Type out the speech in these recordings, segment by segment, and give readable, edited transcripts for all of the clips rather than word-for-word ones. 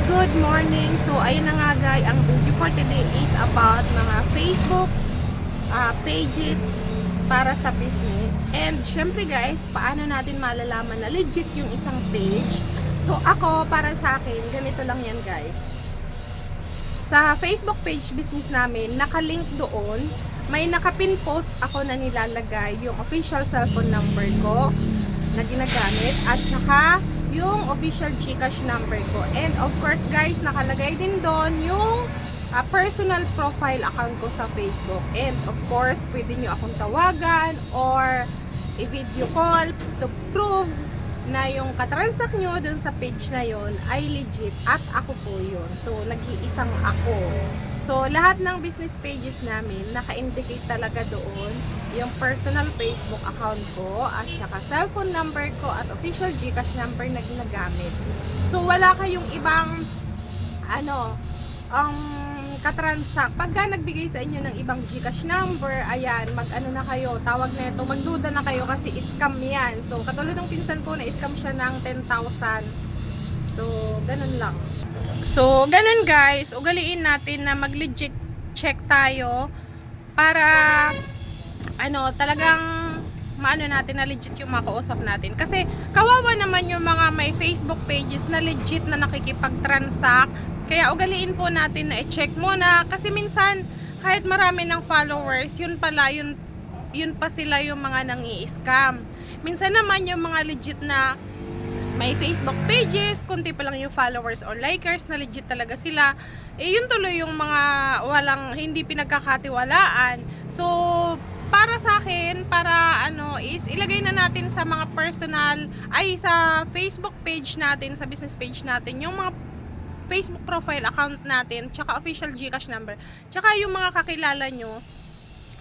good morning. So ayun na nga guys, ang video for today is about mga Facebook pages para sa business. And syempre guys, paano natin malalaman na legit yung isang page? So ako, para sa akin, ganito lang yan guys. Sa Facebook page business namin, nakalink doon, may nakapin post ako na nilalagay yung official cellphone number ko na ginagamit at saka yung official GCash number ko. And of course guys, nakalagay din doon yung personal profile account ko sa Facebook. And of course, pwede nyo akong tawagan or i-video call to prove na yung katransact nyo dun sa page na yon ay legit at ako po yun. So, nag-iisang ako. So, lahat ng business pages namin, naka-indicate talaga doon yung personal Facebook account ko at saka cellphone number ko at official GCash number na ginagamit. So, wala kayong ibang katransact. Pagka nagbigay sa inyo ng ibang GCash number, ayan, mag-ano na kayo, tawag na ito, magduda na kayo kasi scam yan. So, katulad ng pinsan ko na scam siya ng 10,000. So, ganun lang. So, ganun guys, ugaliin natin na mag-legit check tayo para talagang maano natin na legit yung makausap natin. Kasi kawawa naman yung mga may Facebook pages na legit na nakikipag-transact. Kaya ugaliin po natin na i-check muna kasi minsan kahit marami ng followers, yun pa sila yung mga nang-i-scam. Minsan naman yung mga legit na may Facebook pages, kunti pa lang yung followers or likers na legit talaga sila, yun tuloy yung mga hindi pinagkakatiwalaan. So, para sa akin, is ilagay na natin sa mga sa Facebook page natin, sa business page natin, yung mga Facebook profile account natin, tsaka official GCash number, tsaka yung mga kakilala nyo,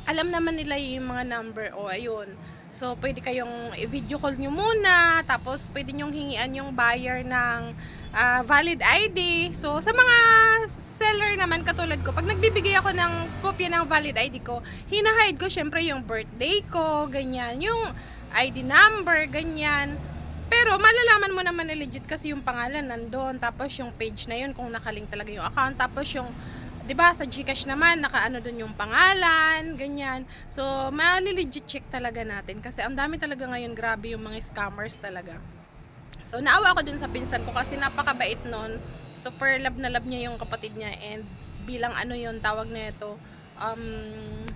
alam naman nila yung mga number, ayun. So, pwede kayong i-video call nyo muna, tapos pwede nyong hingian yung buyer ng valid ID. So, sa mga seller naman katulad ko, pag nagbibigay ako ng kopya ng valid ID ko, hinahide ko syempre yung birthday ko, ganyan, yung ID number, ganyan. Pero malalaman mo naman na legit kasi yung pangalan nandun, tapos yung page na yun kung nakalink talaga yung account, tapos yung 'di ba sa GCash naman nakaano doon yung pangalan, ganyan. So, mali-legit check talaga natin kasi ang dami talaga ngayon, grabe yung mga scammers talaga. So, naawa ako dun sa pinsan ko kasi napakabait noon. Super love na love niya yung kapatid niya and bilang yun tawag na ito,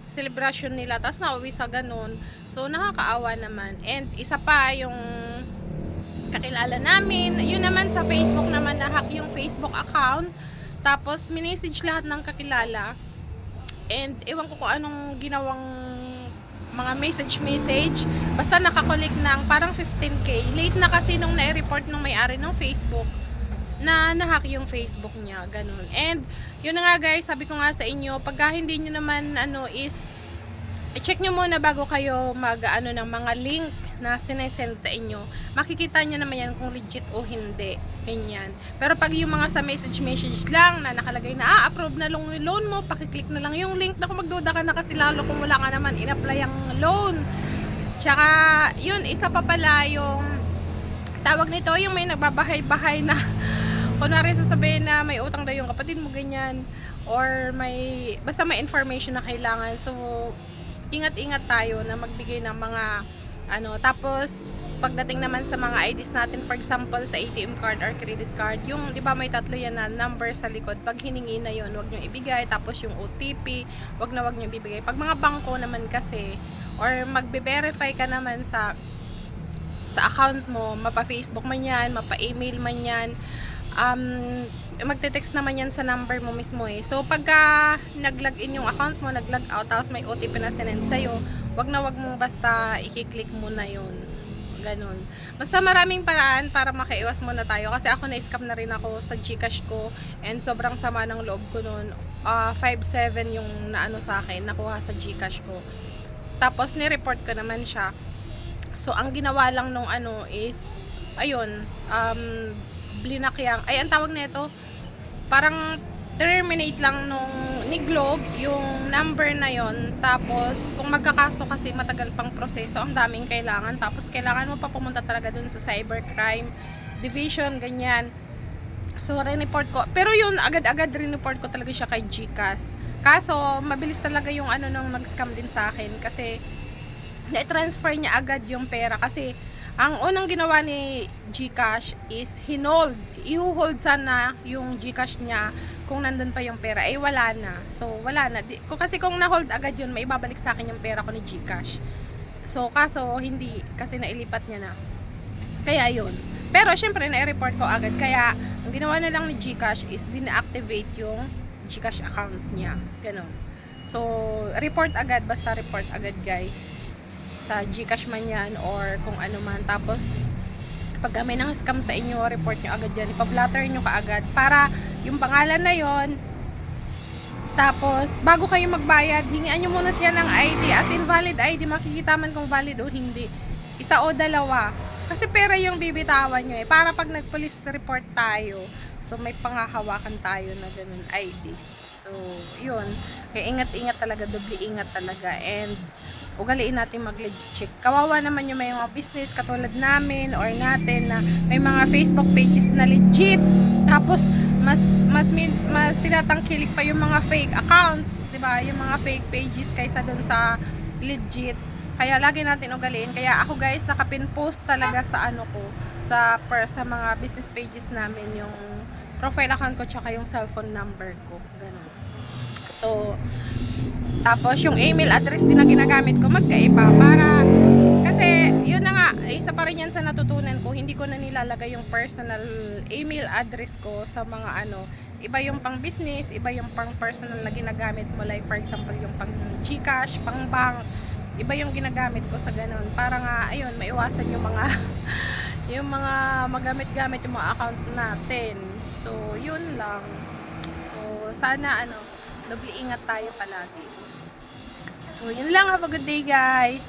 celebration nila, tapos nauwi sa ganun. So, nakakaawa naman. And isa pa yung kakilala namin, yun naman sa Facebook naman, na-hack yung Facebook account. Tapos, minessage lahat ng kakilala. And, ewan ko kung anong ginawang mga message. Basta nakakollect ng parang 15K. Late na kasi nung na-report ng may-ari ng Facebook na nahack yung Facebook niya. Ganun. And, yun na nga guys, sabi ko nga sa inyo, pagka hindi nyo naman is i-check nyo muna bago kayo ng mga link na sinesend sa inyo. Makikita nyo naman yan kung legit o hindi. Ganyan. Pero pag yung mga sa message lang na nakalagay na approve na loan mo, pakiclick na lang yung link, na kung magduda ka na kasi lalo kung wala ka naman in-apply ang loan. Tsaka, yun, isa pa pala yung tawag nito, yung may nagbabahay-bahay na kunwari sasabihin na may utang daw yung kapatid mo, ganyan. Or basta may information na kailangan. So, ingat-ingat tayo na magbigay ng mga tapos pagdating naman sa mga IDs natin, for example sa ATM card or credit card, yung 'di ba may tatlo yan na number sa likod, pag hiningi na yun, wag niyo ibigay. Tapos yung OTP, wag niyo ibibigay. Pag mga bangko naman kasi, or magbe-verify ka naman sa account mo, mapa-Facebook man yan, mapa-email man yan, magte-text naman yan sa number mo mismo So, pagka nag-login yung account mo, nag-log out, tapos may OTP na sinend sa'yo, wag mo basta i-click muna yun. Ganun. Basta maraming paraan para makaiwas muna tayo. Kasi ako na-scam na rin ako sa GCash ko and sobrang sama ng loob ko nun. 5,700 yung sa akin, nakuha sa GCash ko. Tapos, ni-report ko naman siya. So, ang ginawa lang nung is, ayun, ang tawag na ito, parang terminate lang ni Globe yung number na yon. Tapos kung magkakaso kasi matagal pang proseso, ang daming kailangan, tapos kailangan mo pa pumunta talaga dun sa cybercrime division, ganyan. So, re-report ko. Pero yun, agad-agad re-report ko talaga siya kay GCash. Kaso, mabilis talaga yung ano nung nag-scam din sa akin. Kasi, na-transfer niya agad yung pera. Kasi, ang unang ginawa ni GCash is hinold. I-hold sana yung GCash niya kung nandun pa yung pera. Eh, wala na. So, wala na. Kasi kung na-hold agad yun, may ibabalik sa akin yung pera ko ni GCash. So, kaso, hindi. Kasi nailipat niya na. Kaya yun. Pero syempre na-report ko agad, kaya ang ginawa na lang ni GCash is din-activate yung GCash account niya. Ganon. So, report agad, basta report agad guys. Sa GCash man yan or kung ano man. Tapos, pag may nang scam sa inyo, report nyo agad yan. Ipa-blatter nyo kaagad para yung pangalan na yon. Tapos, bago kayo magbayad, hingian nyo muna siya ng ID. As in valid ID, makikita man kung valid o hindi. Isa o dalawa. Kasi pera yung bibitawan nyo eh. Para pag nag-police report tayo, so may pangahawakan tayo na ganun IDs. So, yun. Kaya ingat-ingat talaga, doble ingat talaga. And, ugaliin natin mag-legit check. Kawawa naman yung may mga business katulad namin or natin na may mga Facebook pages na legit. Tapos, mas tinatangkilik pa yung mga fake accounts. Diba? Yung mga fake pages kaysa dun sa legit. Kaya lagi natin ugaliin. Kaya ako guys, nakapin post talaga sa ano ko, sa mga business pages namin yung profile account ko tsaka yung cellphone number ko. Ganun. So, tapos yung email address din na ginagamit ko magkaiba para kasi yun na nga, isa pa rin yan sa natutunan ko. Hindi ko na nilalagay yung personal email address ko sa mga ano. Iba yung pang business, iba yung pang personal na ginagamit mo. Like for example, yung pang GCash, pang bank. Iba yung ginagamit ko sa ganun para nga ayun maiwasan yung mga yung mga magamit-gamit yung mga account natin. So yun lang. So sana ano, doble ingat tayo palagi. So yun lang, have a good day guys.